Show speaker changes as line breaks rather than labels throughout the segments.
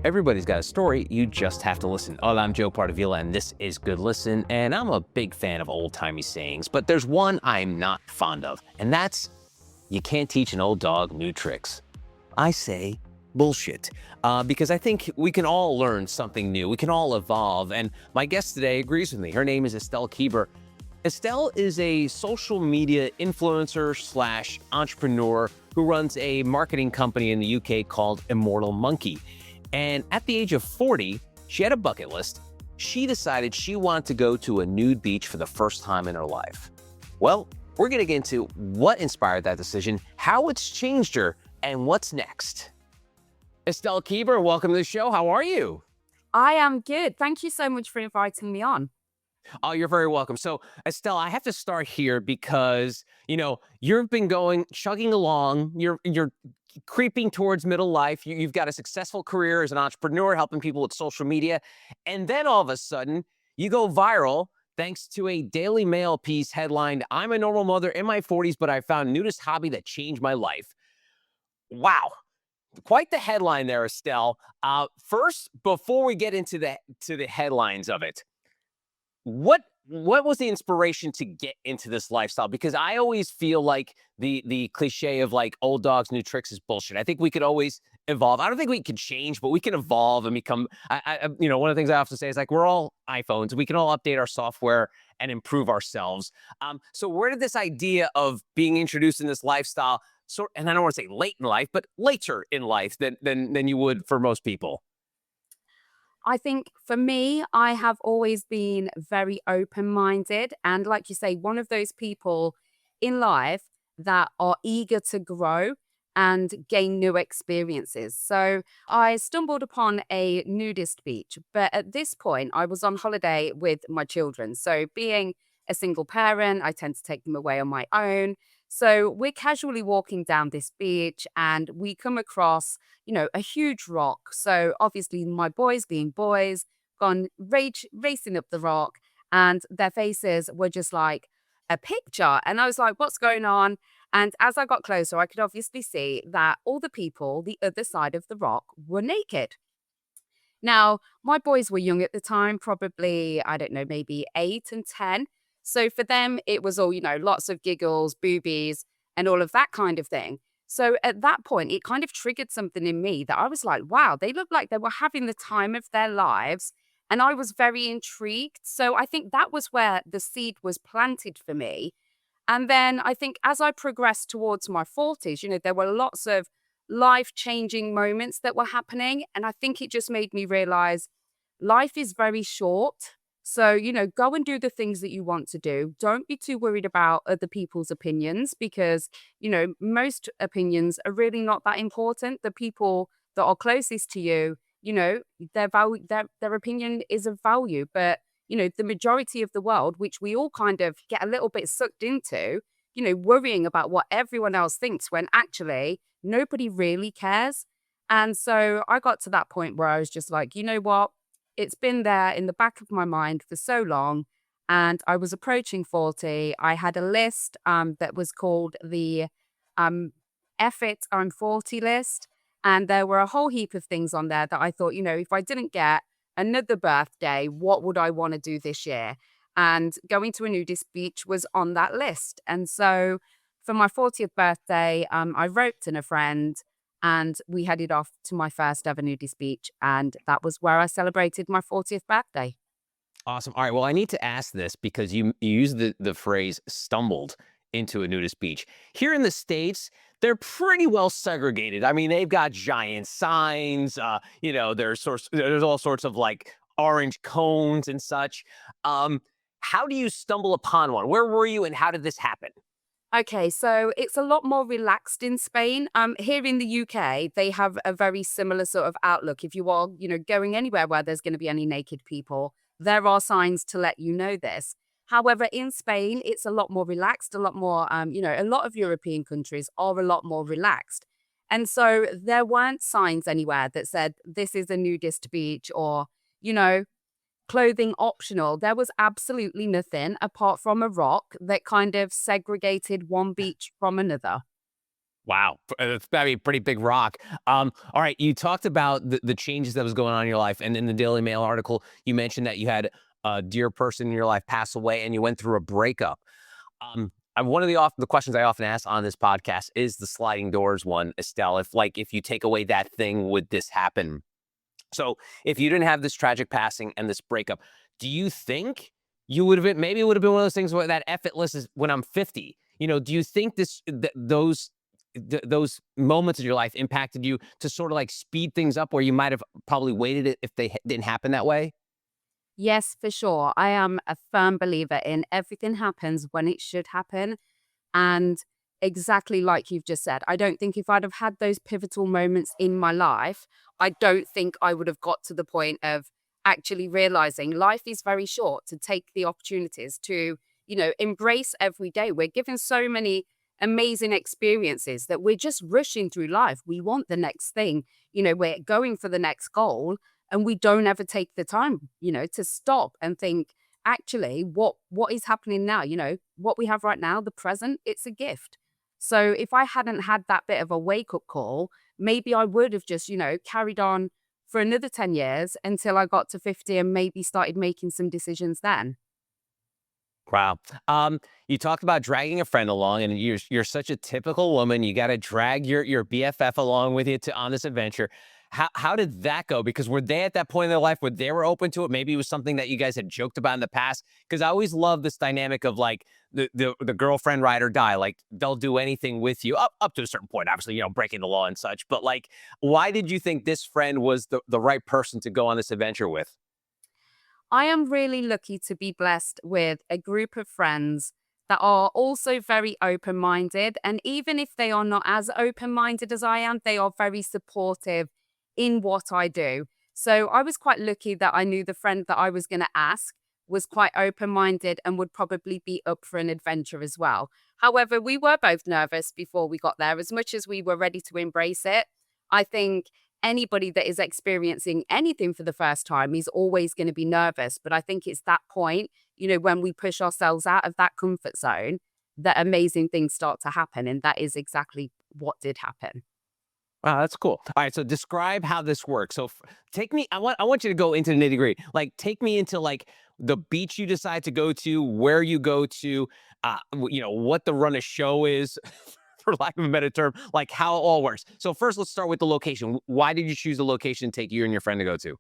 Everybody's got a story, you just have to listen. Hola, I'm Joe Pardavila, and this is Good Listen, and I'm a big fan of old-timey sayings, but there's one I'm not fond of, and that's, you can't teach an old dog new tricks. I say bullshit, because I think we can all learn something new, we can all evolve, and my guest today agrees with me. Her name is Estelle Keeber. Estelle is a social media influencer slash entrepreneur who runs a marketing company in the UK called Immortal Monkey. And at the age of 40, she had a bucket list. She decided she wanted to go to a nude beach for the first time in her life. Well, we're going to get into what inspired that decision, how it's changed her, and what's next. Estelle Keeber, welcome to the show. How are you?
I am good. Thank you so much for inviting me on.
Oh, you're very welcome. So, Estelle, I have to start here because, you've been chugging along. You're creeping towards middle life. You've got a successful career as an entrepreneur, helping people with social media. And then all of a sudden, you go viral thanks to a Daily Mail piece headlined, "I'm a normal mother in my 40s, but I found nudist hobby that changed my life." Wow. Quite the headline there, Estelle. First, before we get into the headlines of it, what was the inspiration to get into this lifestyle? Because I always feel like the cliche of like old dogs, new tricks is bullshit. I think we could always evolve. I don't think we can change, but we can evolve and become. One of the things I often say is like we're all iPhones. We can all update our software and improve ourselves. So where did this idea of being introduced in this lifestyle and I don't want to say late in life, but later in life than you would for most people?
I think for me, I have always been very open-minded. And like you say, one of those people in life that are eager to grow and gain new experiences. So I stumbled upon a nudist beach, but at this point, I was on holiday with my children. So being a single parent, I tend to take them away on my own. So we're casually walking down this beach and we come across a huge rock. So obviously my boys being boys, gone racing up the rock and their faces were just like a picture. And I was like, what's going on? And as I got closer, I could obviously see that all the people, the other side of the rock, were naked. Now, my boys were young at the time, probably, I don't know, maybe 8 and 10. So for them, it was all, lots of giggles, boobies, and all of that kind of thing. So at that point, it kind of triggered something in me that I was like, wow, they look like they were having the time of their lives. And I was very intrigued. So I think that was where the seed was planted for me. And then I think as I progressed towards my 40s, there were lots of life-changing moments that were happening. And I think it just made me realize life is very short. So, go and do the things that you want to do. Don't be too worried about other people's opinions because, most opinions are really not that important. The people that are closest to you, their opinion is of value. But, the majority of the world, which we all kind of get a little bit sucked into, worrying about what everyone else thinks when actually nobody really cares. And so I got to that point where I was just like, you know what? It's been there in the back of my mind for so long. And I was approaching 40. I had a list that was called the F It, I'm 40 list. And there were a whole heap of things on there that I thought, if I didn't get another birthday, what would I want to do this year? And going to a nudist beach was on that list. And so for my 40th birthday, I roped in a friend and we headed off to my first ever nudist beach. And that was where I celebrated my 40th birthday.
Awesome. All right. Well, I need to ask this because you use the phrase stumbled into a nudist beach. Here in the States, they're pretty well segregated. I mean, they've got giant signs. There's all sorts of like orange cones and such. How do you stumble upon one? Where were you and how did this happen?
Okay, so it's a lot more relaxed in Spain. Here in the UK, they have a very similar sort of outlook. If you are, going anywhere where there's going to be any naked people, there are signs to let you know this. However, in Spain, it's a lot more relaxed, a lot more, a lot of European countries are a lot more relaxed. And so there weren't signs anywhere that said, this is a nudist beach or, you know, clothing optional. There was absolutely nothing apart from a rock that kind of segregated one beach from another.
Wow, it's gotta be a pretty big rock. All right, you talked about the changes that was going on in your life, and in the Daily Mail article, you mentioned that you had a dear person in your life pass away, and you went through a breakup. One of the questions I often ask on this podcast is the sliding doors one, Estelle. If you take away that thing, would this happen? So if you didn't have this tragic passing and this breakup, do you think you would have been, maybe it would have been one of those things where that effortless is when I'm 50? Do you think those moments in your life impacted you to sort of like speed things up where you might have probably waited it if they didn't happen that way?
Yes, for sure. I am a firm believer in everything happens when it should happen. And exactly like you've just said, I don't think if I'd have had those pivotal moments in my life, I don't think I would have got to the point of actually realizing life is very short, to take the opportunities to, embrace every day. We're given so many amazing experiences that we're just rushing through life. We want the next thing, we're going for the next goal, and we don't ever take the time, to stop and think, actually, what is happening now? What we have right now, the present, it's a gift. So if I hadn't had that bit of a wake up call, maybe I would have just, carried on for another 10 years until I got to 50 and maybe started making some decisions then.
Wow. You talked about dragging a friend along, and you're such a typical woman. You got to drag your BFF along with you on this adventure. How did that go? Because were they at that point in their life where they were open to it? Maybe it was something that you guys had joked about in the past. Because I always love this dynamic of like the girlfriend ride or die. Like they'll do anything with you up to a certain point. Obviously, breaking the law and such. But like, why did you think this friend was the right person to go on this adventure with?
I am really lucky to be blessed with a group of friends that are also very open minded. And even if they are not as open minded as I am, they are very supportive in what I do. So I was quite lucky that I knew the friend that I was going to ask was quite open minded and would probably be up for an adventure as well. However, we were both nervous before we got there, as much as we were ready to embrace it. I think anybody that is experiencing anything for the first time is always going to be nervous. But I think it's that point, when we push ourselves out of that comfort zone, that amazing things start to happen. And that is exactly what did happen.
Wow, that's cool. All right, so describe how this works. So take me. I want you to go into the nitty gritty. Like, take me into like the beach you decide to go to, where you go to, what the run of show is, for lack of a better term, like how it all works. So first, let's start with the location. Why did you choose the location to take you and your friend to go to?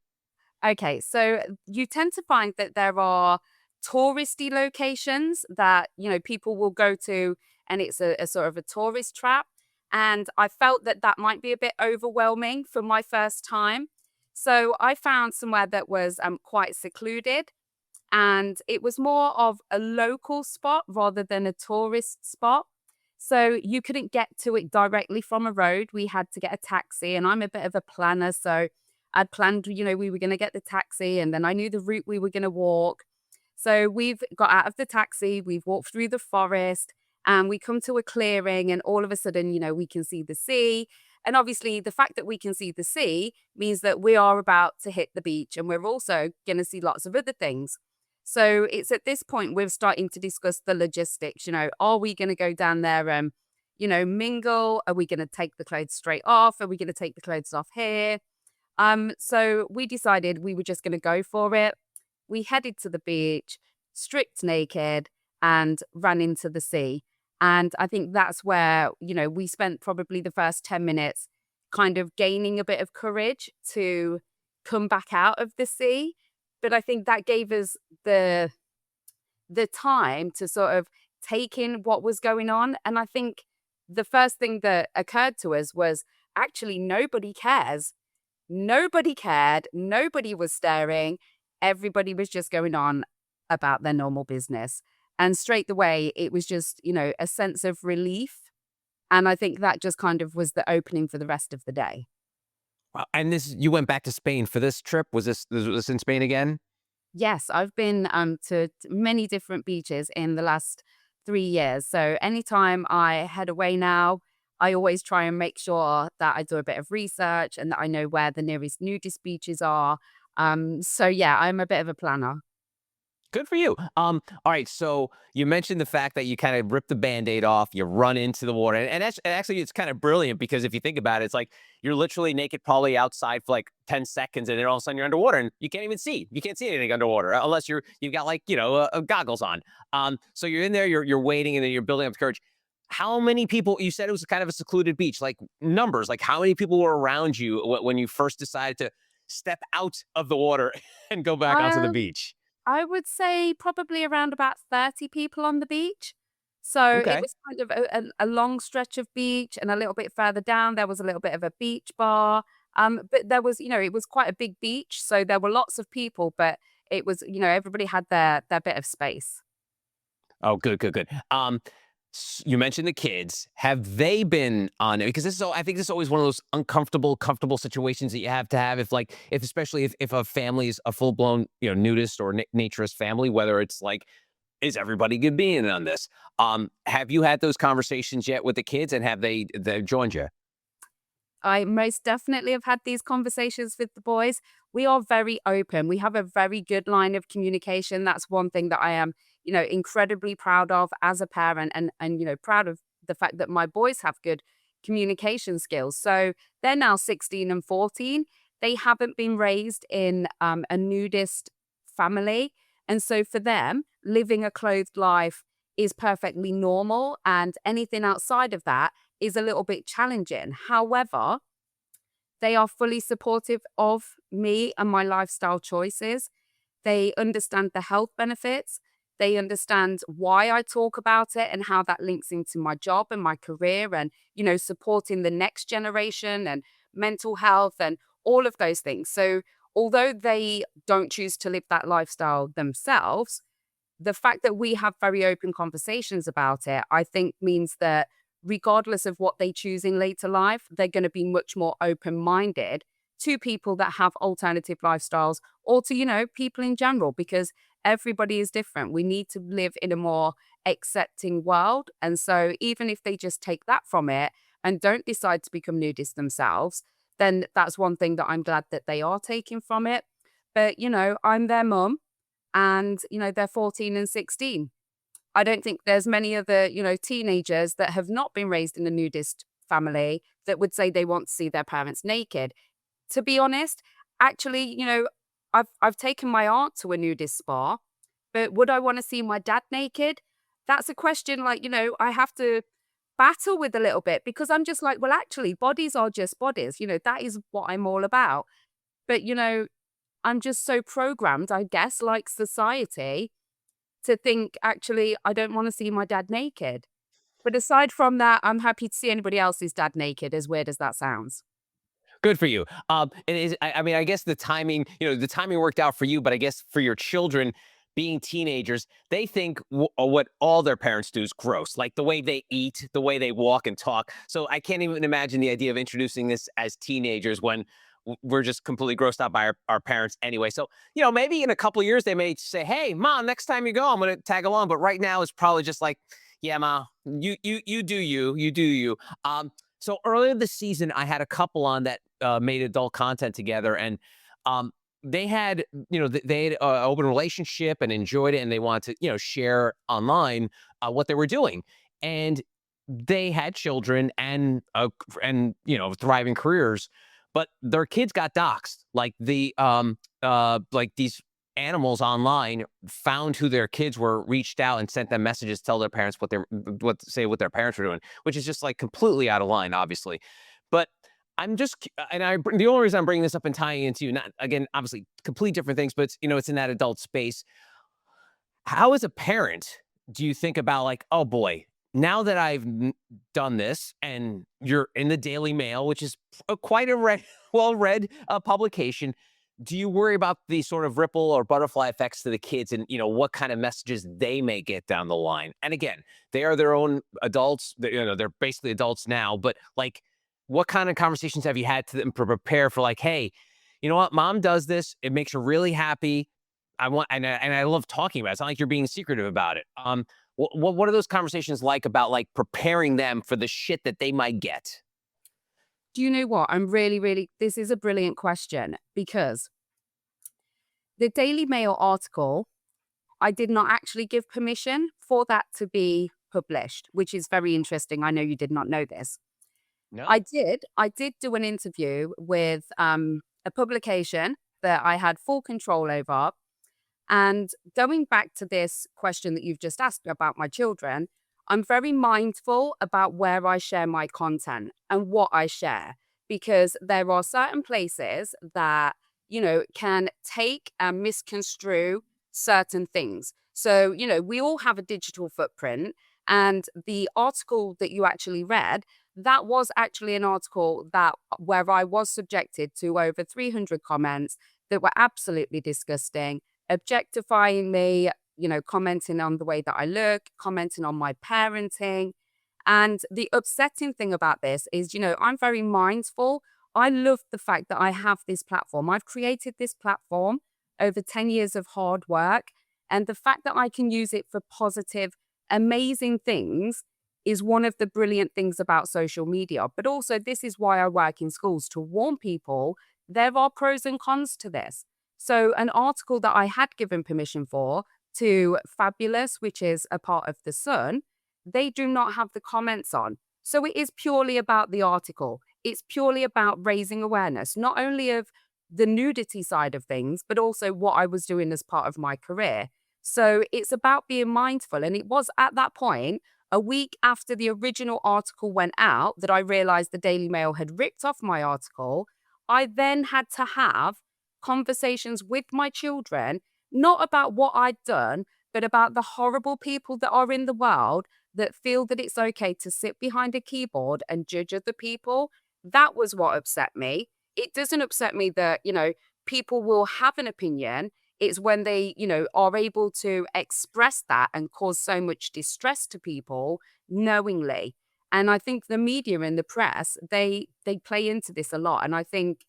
Okay, so you tend to find that there are touristy locations that, people will go to, and it's a sort of a tourist trap. And I felt that that might be a bit overwhelming for my first time. So I found somewhere that was quite secluded, and it was more of a local spot rather than a tourist spot. So you couldn't get to it directly from a road. We had to get a taxi, and I'm a bit of a planner, so I'd planned, we were going to get the taxi, and then I knew the route we were going to walk. So we've got out of the taxi, we've walked through the forest, and we come to a clearing, and all of a sudden, we can see the sea. And obviously, the fact that we can see the sea means that we are about to hit the beach, and we're also going to see lots of other things. So it's at this point we're starting to discuss the logistics. Are we going to go down there, mingle? Are we going to take the clothes straight off? Are we going to take the clothes off here? So we decided we were just going to go for it. We headed to the beach, stripped naked, and ran into the sea. And I think that's where, we spent probably the first 10 minutes kind of gaining a bit of courage to come back out of the sea. But I think that gave us the time to sort of take in what was going on. And I think the first thing that occurred to us was actually nobody cares. Nobody cared. Nobody was staring. Everybody was just going on about their normal business. And straight away, it was just, a sense of relief. And I think that just kind of was the opening for the rest of the day.
Wow. And you went back to Spain for this trip. Was this in Spain again?
Yes, I've been to many different beaches in the last 3 years. So anytime I head away now, I always try and make sure that I do a bit of research and that I know where the nearest nudist beaches are. So yeah, I'm a bit of a planner.
Good for you. All right. So you mentioned the fact that you kind of rip the band-aid off, you run into the water. And that's and actually it's kind of brilliant because if you think about it, it's like you're literally naked, probably outside for like 10 seconds, and then all of a sudden you're underwater and you can't even see. You can't see anything underwater unless you've got like, goggles on. So you're in there, you're waiting, and then you're building up courage. How many people you said it was kind of a secluded beach, like numbers, like how many people were around you when you first decided to step out of the water and go back onto the
Um,
beach?
I would say probably around about 30 people on the beach. So it
Okay.
was kind of a long stretch of beach, and a little bit further down, there was a little bit of a beach bar. But there was, it was quite a big beach. So there were lots of people, but it was, everybody had their bit of space.
Oh, good, good, good. You mentioned the kids. Have they been on it? Because I think this is always one of those uncomfortable, comfortable situations that you have to have if especially if a family is a full blown, nudist or naturist family, whether it's like, is everybody good being on this? Have you had those conversations yet with the kids, and have they joined you?
I most definitely have had these conversations with the boys. We are very open. We have a very good line of communication. That's one thing that I am, incredibly proud of as a parent, and proud of the fact that my boys have good communication skills. So they're now 16 and 14. They haven't been raised in a nudist family. And so for them, living a clothed life is perfectly normal. And anything outside of that is a little bit challenging. However, they are fully supportive of me and my lifestyle choices. They understand the health benefits. They understand why I talk about it and how that links into my job and my career and, supporting the next generation and mental health and all of those things. So, although they don't choose to live that lifestyle themselves, the fact that we have very open conversations about it, I think means that regardless of what they choose in later life, they're going to be much more open minded to people that have alternative lifestyles or to, people in general, because everybody is different. We need to live in a more accepting world. And so, even if they just take that from it and don't decide to become nudists themselves, then that's one thing that I'm glad that they are taking from it. But, I'm their mum and, they're 14 and 16. I don't think there's many other, teenagers that have not been raised in a nudist family that would say they want to see their parents naked. To be honest, actually, I've taken my aunt to a nudist spa, but would I want to see my dad naked? That's a question like, I have to battle with a little bit because I'm just like, well, actually, bodies are just bodies. That is what I'm all about. But, I'm just so programmed, I guess, like society, to think, actually, I don't want to see my dad naked. But aside from that, I'm happy to see anybody else's dad naked, as weird as that sounds.
Good for you. It is. I mean, I guess the timing worked out for you, but I guess for your children, being teenagers, they think what all their parents do is gross, like the way they eat, the way they walk and talk. So I can't even imagine the idea of introducing this as teenagers when we're just completely grossed out by our parents anyway. So maybe in a couple of years they may say, "Hey, mom, next time you go, I'm going to tag along." But right now, it's probably just like, "Yeah, ma, you do you do you." So earlier this season, I had a couple on that made adult content together, and um, they had, they had an open relationship and enjoyed it, and they wanted to, share online what they were doing, and they had children and thriving careers, but their kids got doxxed. Like these animals online found who their kids were, reached out and sent them messages to tell their parents what their parents were doing, which is just like completely out of line, obviously. But the only reason I'm bringing this up and tying into you, not again, obviously, complete different things, but it's in that adult space. How, as a parent, do you think about like, oh boy, now that done this, and you're in the Daily Mail, which is quite a well-read publication, do you worry about the sort of ripple or butterfly effects to the kids, and what kind of messages they may get down the line? And again, they are their own adults. They're basically adults now, but like, what kind of conversations have you had to them to prepare for like, hey, you know what, mom does this. It makes her really happy. And I love talking about it. It's not like you're being secretive about it. What are those conversations like about like preparing them for the shit that they might get?
Do you know what? This is a brilliant question because the Daily Mail article I did not actually give permission for that to be published, which is very interesting. I know you did not know this.
No.
I did do an interview with a publication that I had full control over. And going back to this question that you've just asked about my children, I'm very mindful about where I share my content and what I share, because there are certain places that, can take and misconstrue certain things. So, we all have a digital footprint. And the article that you actually read, that was actually an article that where I was subjected to over 300 comments that were absolutely disgusting, objectifying me, commenting on the way that I look, commenting on my parenting. And the upsetting thing about this is, I'm very mindful. I love the fact that I have this platform. I've created this platform over 10 years of hard work. And the fact that I can use it for positive, amazing things is one of the brilliant things about social media. But also, this is why I work in schools, to warn people there are pros and cons to this. So, an article that I had given permission for to Fabulous, which is a part of The Sun, they do not have the comments on. So, it is purely about the article. It's purely about raising awareness, not only of the nudity side of things, but also what I was doing as part of my career. So, it's about being mindful. And it was at that point, a week after the original article went out, that I realized the Daily Mail had ripped off my article. I then had to have conversations with my children, not about what I'd done, but about the horrible people that are in the world that feel that it's okay to sit behind a keyboard and judge other people. That was what upset me. It doesn't upset me that, people will have an opinion. It's when they, are able to express that and cause so much distress to people knowingly. And I think the media and the press, they play into this a lot. And I think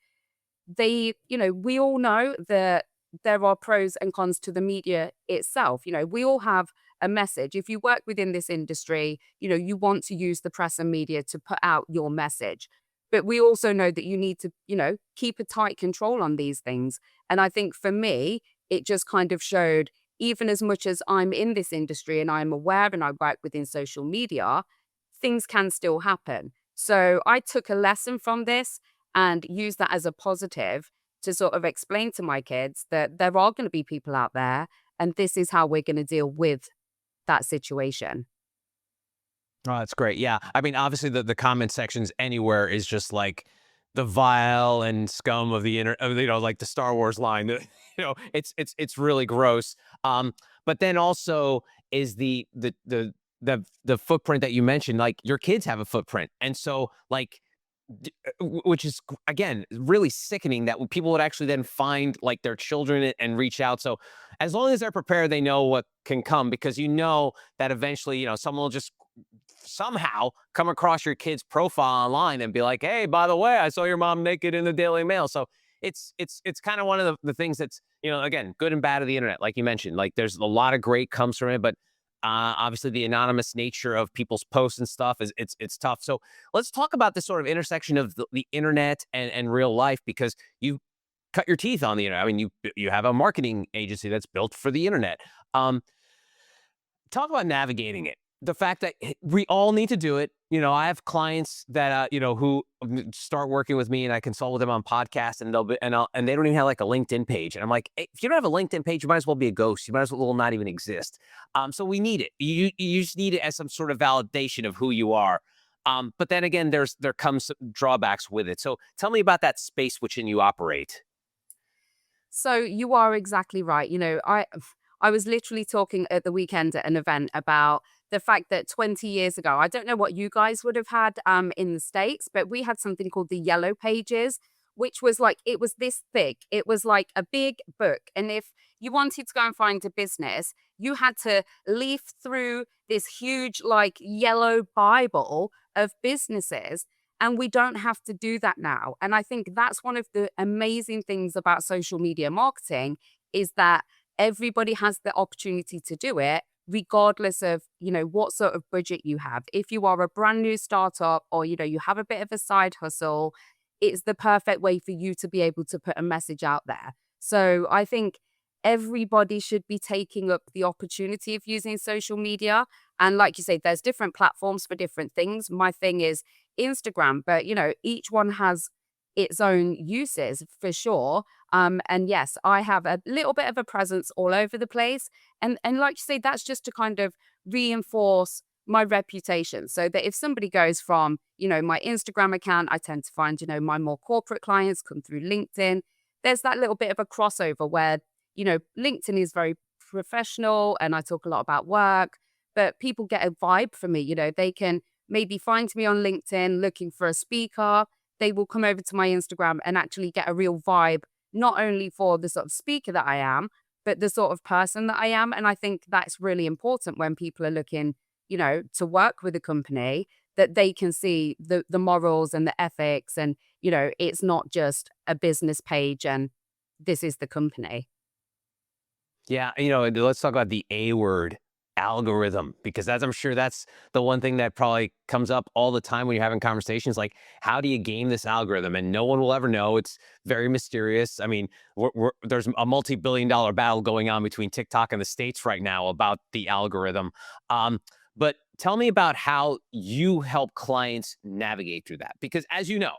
we all know that there are pros and cons to the media itself. We all have a message. If you work within this industry, you want to use the press and media to put out your message. But we also know that you need to, keep a tight control on these things. And I think for me, it just kind of showed, even as much as I'm in this industry and I'm aware and I work within social media, things can still happen. So I took a lesson from this and used that as a positive to sort of explain to my kids that there are going to be people out there and this is how we're going to deal with that situation.
Oh, that's great. Yeah. I mean, obviously the comment sections anywhere is just like the vile and scum of the internet, like the Star Wars line. It's really gross. But then also is the footprint that you mentioned, like your kids have a footprint. And so like which is again really sickening that people would actually then find like their children and reach out. So as long as they're prepared, they know what can come, because that eventually someone will just somehow come across your kid's profile online and be like, hey, by the way, I saw your mom naked in the Daily Mail. So it's kind of one of the things that's again, good and bad of the internet. Like you mentioned, like there's a lot of great comes from it, but obviously the anonymous nature of people's posts and stuff is it's tough. So let's talk about this sort of intersection of the internet and real life, because you cut your teeth on the internet. I mean, you have a marketing agency that's built for the internet. Talk about navigating it. The fact that we all need to do it. I have clients that who start working with me, and I consult with them on podcasts, and and they don't even have like a LinkedIn page. And I'm like, hey, if you don't have a LinkedIn page, you might as well be a ghost. You might as well not even exist. So we need it. You just need it as some sort of validation of who you are. But then again, there comes drawbacks with it. So tell me about that space within you operate.
So you are exactly right. I was literally talking at the weekend at an event about the fact that 20 years ago, I don't know what you guys would have had in the States, but we had something called the Yellow Pages, which was like, it was this thick. It was like a big book. And if you wanted to go and find a business, you had to leaf through this huge, like, yellow Bible of businesses. And we don't have to do that now. And I think that's one of the amazing things about social media marketing is that everybody has the opportunity to do it, regardless of, what sort of budget you have. If you are a brand new startup or, you have a bit of a side hustle, it's the perfect way for you to be able to put a message out there. So I think everybody should be taking up the opportunity of using social media. And like you say, there's different platforms for different things. My thing is Instagram, but each one has its own uses for sure. And yes, I have a little bit of a presence all over the place. And like you say, that's just to kind of reinforce my reputation. So that if somebody goes from, my Instagram account, I tend to find, my more corporate clients come through LinkedIn. There's that little bit of a crossover where, LinkedIn is very professional and I talk a lot about work, but people get a vibe from me. They can maybe find me on LinkedIn looking for a speaker. They will come over to my Instagram and actually get a real vibe, not only for the sort of speaker that I am, but the sort of person that I am. And I think that's really important when people are looking, to work with a company, that they can see the morals and the ethics and, it's not just a business page and this is the company.
Yeah, let's talk about the A word, algorithm, because I'm sure that's the one thing that probably comes up all the time when you're having conversations. Like, how do you game this algorithm? And no one will ever know. It's very mysterious. I mean, there's a multi-billion-dollar battle going on between TikTok and the states right now about the algorithm. But tell me about how you help clients navigate through that, because as you know,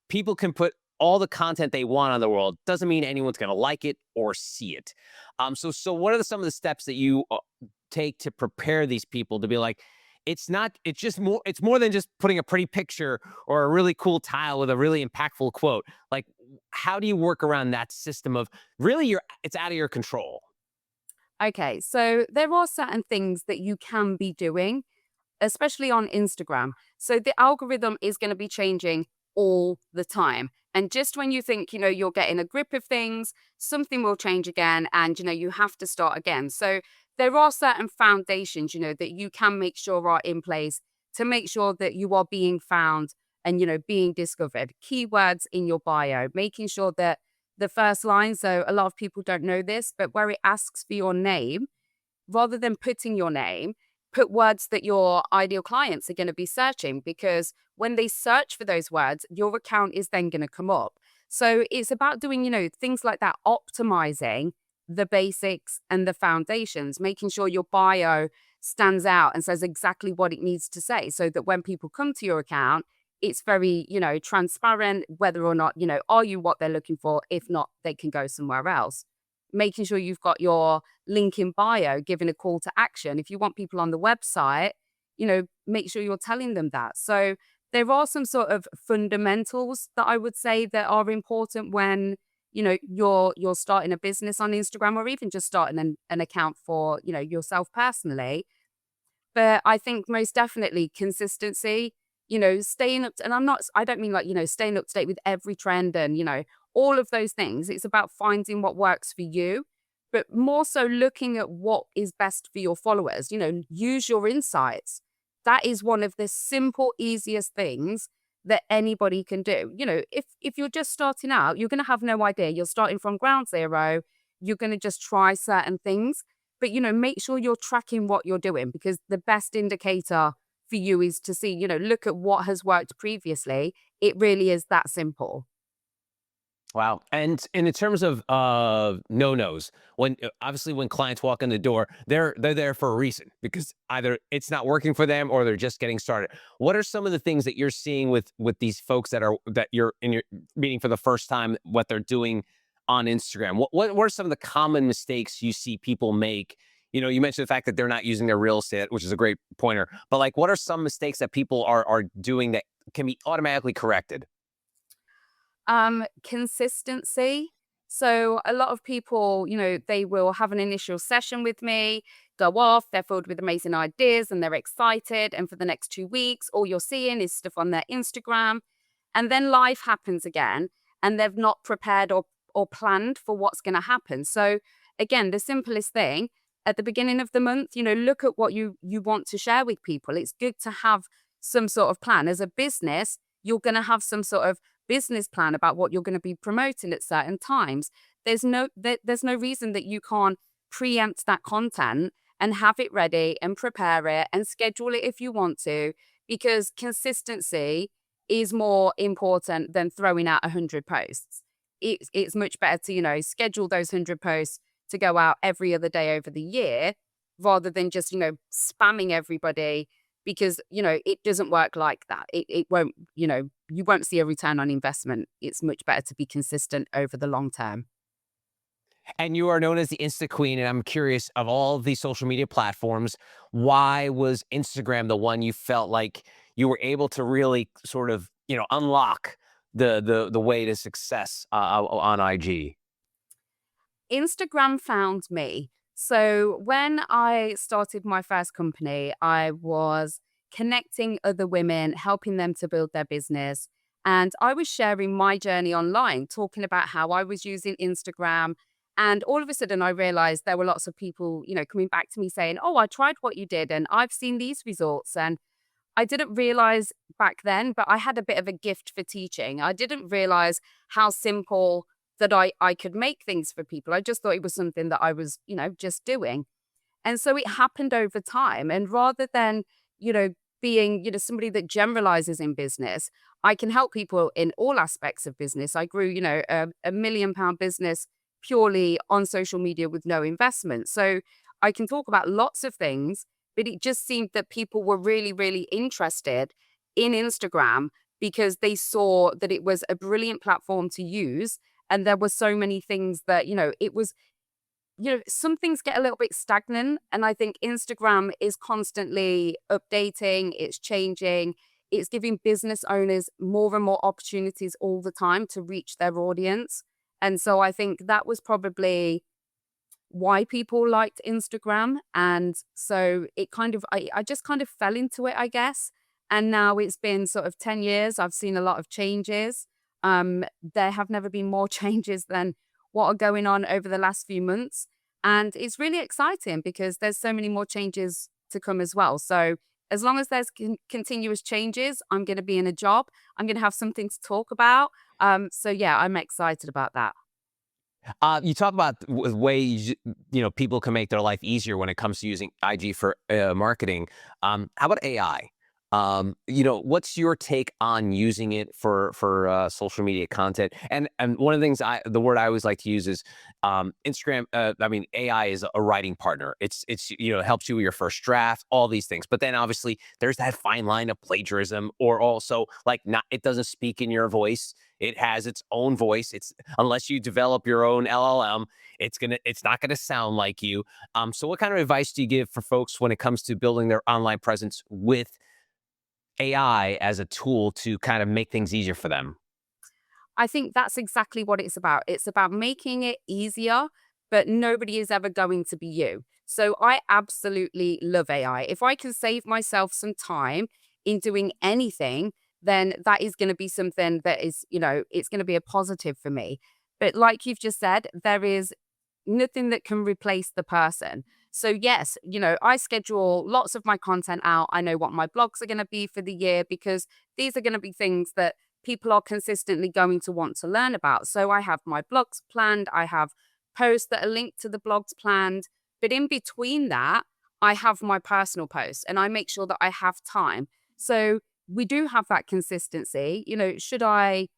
people can put all the content they want on the world. Doesn't mean anyone's going to like it or see it. So what are some of the steps that you take to prepare these people to be like, it's more than just putting a pretty picture or a really cool tile with a really impactful quote. Like, how do you work around that system of really it's out of your control?
Okay, so there are certain things that you can be doing, especially on Instagram. So the algorithm is going to be changing all the time. And just when you think, you're getting a grip of things, something will change again and, you have to start again. So there are certain foundations, that you can make sure are in place to make sure that you are being found and, being discovered. Keywords in your bio, making sure that the first line, so a lot of people don't know this, but where it asks for your name, rather than putting your name, put words that your ideal clients are going to be searching, because when they search for those words, your account is then going to come up. So it's about doing, things like that, optimizing the basics and the foundations, making sure your bio stands out and says exactly what it needs to say so that when people come to your account, it's very, transparent whether or not, are you what they're looking for? If not, they can go somewhere else. Making sure you've got your link in bio, giving a call to action. If you want people on the website, make sure you're telling them that. So there are some sort of fundamentals that I would say that are important when, you're starting a business on Instagram or even just starting an account for, yourself personally. But I think most definitely consistency, staying up to, and I don't mean like, staying up to date with every trend and, all of those things. It's about finding what works for you, but more so looking at what is best for your followers, use your insights. That is one of the simple, easiest things that anybody can do. If you're just starting out, you're going to have no idea. You're starting from ground zero. You're going to just try certain things. But, make sure you're tracking what you're doing, because the best indicator for you is to see, look at what has worked previously. It really is that simple.
Wow. And in terms of no-nos, when obviously when clients walk in the door, they're there for a reason, because either it's not working for them or they're just getting started. What are some of the things that you're seeing with these folks that you're in your meeting for the first time, what they're doing on Instagram? What are some of the common mistakes you see people make? You mentioned the fact that they're not using their real estate, which is a great pointer. But like, what are some mistakes that people are doing that can be automatically corrected?
Consistency. So a lot of people, they will have an initial session with me, go off, they're filled with amazing ideas and they're excited. And for the next 2 weeks, all you're seeing is stuff on their Instagram. And then life happens again and they've not prepared or planned for what's going to happen. So again, the simplest thing at the beginning of the month, look at what you want to share with people. It's good to have some sort of plan. As a business, you're going to have some sort of business plan about what you're going to be promoting at certain times. There's no reason that you can't preempt that content and have it ready and prepare it and schedule it if you want to, because consistency is more important than throwing out 100 posts. It's much better to, schedule those 100 posts, to go out every other day over the year rather than just, spamming everybody because, it doesn't work like that. It won't, you won't see a return on investment. It's much better to be consistent over the long term.
And you are known as the Insta Queen. And I'm curious, of all these social media platforms, why was Instagram the one you felt like you were able to really sort of, unlock the way to success on IG?
Instagram found me. So when I started my first company, I was connecting other women, helping them to build their business. And I was sharing my journey online, talking about how I was using Instagram. And all of a sudden, I realized there were lots of people, coming back to me saying, "Oh, I tried what you did and I've seen these results." And I didn't realize back then, but I had a bit of a gift for teaching. I didn't realize how simple that I could make things for people. I just thought it was something that I was, just doing. And so it happened over time. And rather than, you know, being, somebody that generalizes in business, I can help people in all aspects of business. I grew, a £1 million business purely on social media with no investment. So I can talk about lots of things, but it just seemed that people were really, really interested in Instagram because they saw that it was a brilliant platform to use. And there were so many things that, it was some things get a little bit stagnant. And I think Instagram is constantly updating, it's changing, it's giving business owners more and more opportunities all the time to reach their audience. And so I think that was probably why people liked Instagram. And so it kind of, I just kind of fell into it, I guess. And now it's been sort of 10 years. I've seen a lot of changes. There have never been more changes than what are going on over the last few months. And it's really exciting because there's so many more changes to come as well. So as long as there's continuous changes, I'm going to be in a job. I'm going to have something to talk about. So yeah, I'm excited about that.
You talk about ways people can make their life easier when it comes to using IG for marketing. How about AI? What's your take on using it for social media content? And one of the things the word I always like to use is Instagram. I mean, AI is a writing partner. It's helps you with your first draft, all these things. But then obviously there's that fine line of plagiarism, or also like not it doesn't speak in your voice. It has its own voice. It's unless you develop your own LLM, it's not gonna sound like you. So what kind of advice do you give for folks when it comes to building their online presence with AI as a tool to kind of make things easier for them?
I think that's exactly what it's about. It's about making it easier, but nobody is ever going to be you. So I absolutely love AI. If I can save myself some time in doing anything, then that is going to be something that is, it's going to be a positive for me. But like you've just said, there is nothing that can replace the person. So yes, I schedule lots of my content out. I know what my blogs are going to be for the year because these are going to be things that people are consistently going to want to learn about. So I have my blogs planned, I have posts that are linked to the blogs planned, but in between that, I have my personal posts and I make sure that I have time. So we do have that consistency. Should I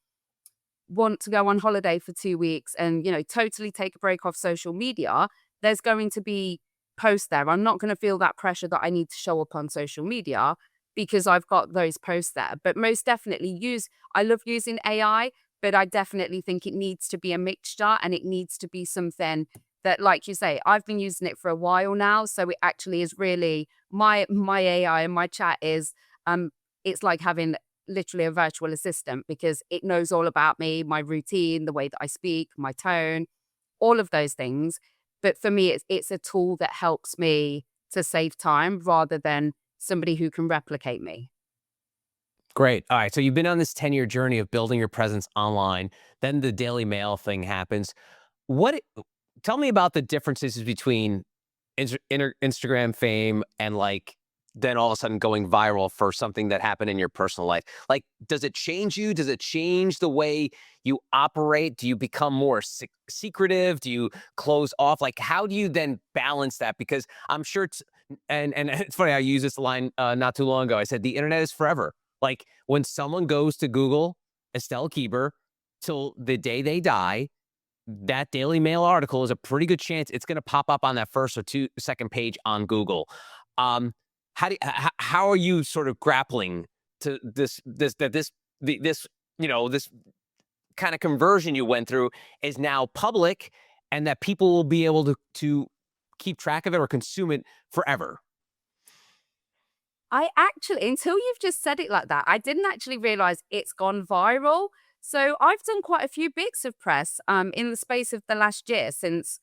want to go on holiday for 2 weeks and, totally take a break off social media, there's going to be posts there. I'm not going to feel that pressure that I need to show up on social media because I've got those posts there. But most definitely I love using AI, but I definitely think it needs to be a mixture and it needs to be something that, like you say, I've been using it for a while now. So it actually is really my AI and my chat is it's like having literally a virtual assistant because it knows all about me, my routine, the way that I speak, my tone, all of those things. But for me, it's a tool that helps me to save time rather than somebody who can replicate me.
Great. All right. So you've been on this 10-year journey of building your presence online. Then the Daily Mail thing happens. What? Tell me about the differences between Instagram fame and then all of a sudden going viral for something that happened in your personal life. Like, does it change you? Does it change the way you operate? Do you become more secretive? Do you close off? Like, how do you then balance that? Because I'm sure and it's funny. I used this line not too long ago. I said the internet is forever. Like when someone goes to Google Estelle Keeber till the day they die, that Daily Mail article is a pretty good chance it's gonna pop up on that first or second page on Google. Um, how are you sort of grappling to this, this kind of conversion you went through is now public and that people will be able to keep track of it or consume it forever?
I actually, until you've just said it like that, I didn't actually realize it's gone viral. So I've done quite a few bits of press in the space of the last year since,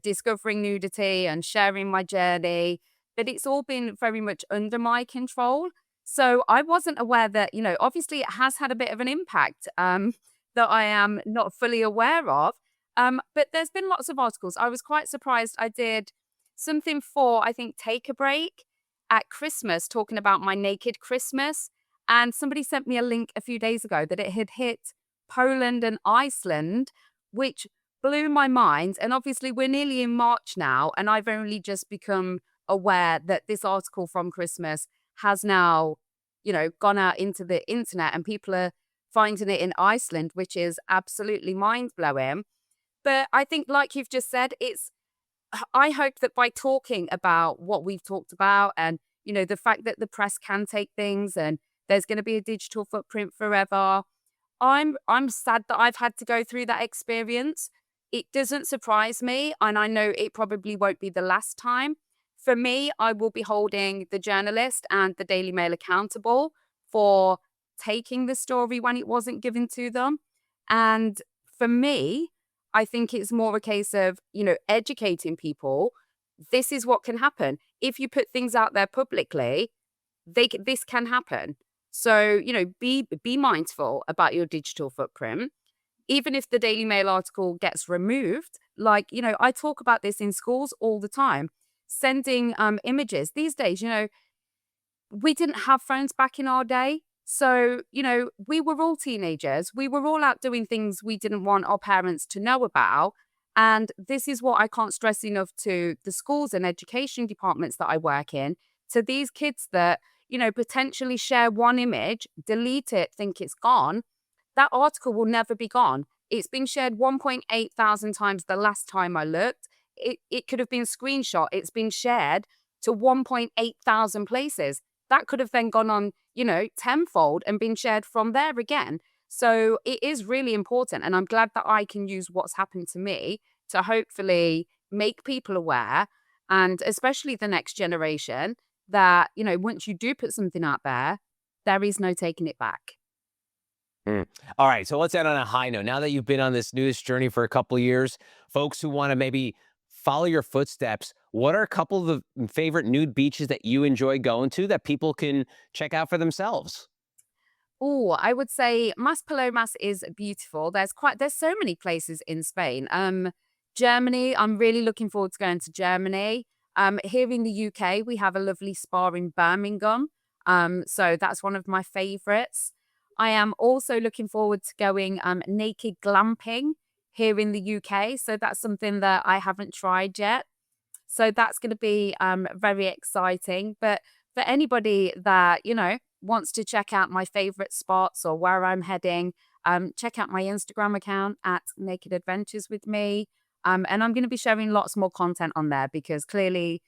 discovering nudity and sharing my journey, but it's all been very much under my control. So I wasn't aware that, obviously it has had a bit of an impact that I am not fully aware of. But there's been lots of articles. I was quite surprised. I did something for, I think, Take a Break at Christmas talking about my naked Christmas. And somebody sent me a link a few days ago that it had hit Poland and Iceland, which blew my mind. And obviously, we're nearly in March now, and I've only just become aware that this article from Christmas has now, gone out into the internet and people are finding it in Iceland, which is absolutely mind blowing. But I think, like you've just said, I hope that by talking about what we've talked about and, the fact that the press can take things and there's going to be a digital footprint forever, I'm sad that I've had to go through that experience. It doesn't surprise me, and I know it probably won't be the last time. For me, I will be holding the journalist and the Daily Mail accountable for taking the story when it wasn't given to them. And for me, I think it's more a case of, educating people. This is what can happen. If you put things out there publicly, this can happen. So, be mindful about your digital footprint. Even if the Daily Mail article gets removed, like, I talk about this in schools all the time, sending images. These days, we didn't have phones back in our day. So, we were all teenagers. We were all out doing things we didn't want our parents to know about. And this is what I can't stress enough to the schools and education departments that I work in, to these kids that, potentially share one image, delete it, think it's gone. That article will never be gone. It's been shared 1.8 thousand times the last time I looked. It could have been screenshot. It's been shared to 1.8 thousand places. That could have then gone on, tenfold and been shared from there again. So it is really important. And I'm glad that I can use what's happened to me to hopefully make people aware, and especially the next generation, that, once you do put something out there is no taking it back.
Mm. All right, so let's end on a high note. Now that you've been on this nudist journey for a couple of years, folks who want to maybe follow your footsteps, what are a couple of the favorite nude beaches that you enjoy going to that people can check out for themselves?
Oh, I would say Mas Palomas is beautiful. There's so many places in Spain. Germany, I'm really looking forward to going to Germany. Here in the UK, we have a lovely spa in Birmingham. So that's one of my favorites. I am also looking forward to going naked glamping here in the UK. So that's something that I haven't tried yet. So that's going to be very exciting. But for anybody that, wants to check out my favorite spots or where I'm heading, check out my Instagram account at Naked Adventures with me. And I'm going to be sharing lots more content on there because clearly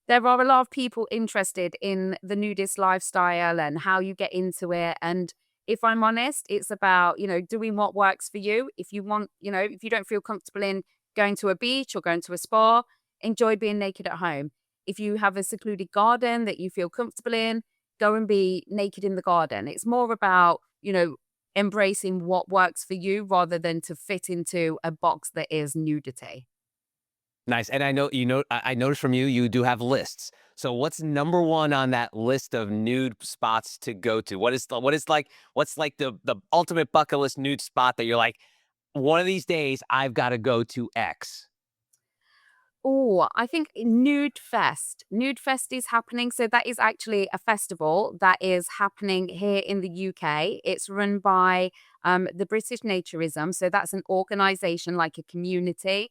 there are a lot of people interested in the nudist lifestyle and how you get into it. And if I'm honest, it's about, doing what works for you. If you want, if you don't feel comfortable in going to a beach or going to a spa, enjoy being naked at home. If you have a secluded garden that you feel comfortable in, go and be naked in the garden. It's more about, embracing what works for you rather than to fit into a box that is nudity.
Nice. And I know I noticed from you, you do have lists. So what's number one on that list of nude spots to go to? What's like the ultimate bucket list nude spot that you're like, one of these days I've got to go to X?
Oh, I think Nude Fest. Nude Fest is happening. So that is actually a festival that is happening here in the UK. It's run by the British Naturism. So that's an organization like a community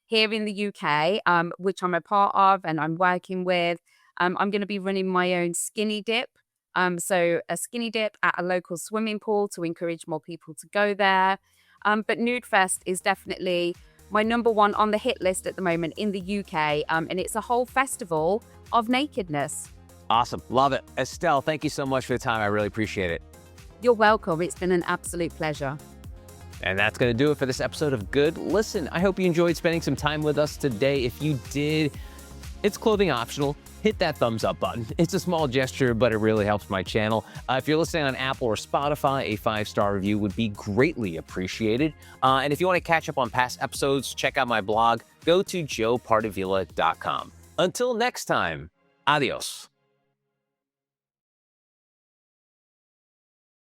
here in the UK, which I'm a part of and I'm working with. I'm going to be running my own skinny dip. So a skinny dip at a local swimming pool to encourage more people to go there. But Nude Fest is definitely my number one on the hit list at the moment in the UK. And it's a whole festival of nakedness.
Awesome. Love it. Estelle, thank you so much for the time. I really appreciate it.
You're welcome. It's been an absolute pleasure.
And that's going to do it for this episode of Good Listen. I hope you enjoyed spending some time with us today. If you did, it's clothing optional. Hit that thumbs up button. It's a small gesture, but it really helps my channel. If you're listening on Apple or Spotify, a 5-star review would be greatly appreciated. And if you want to catch up on past episodes, check out my blog. Go to joepardavila.com. Until next time, adios.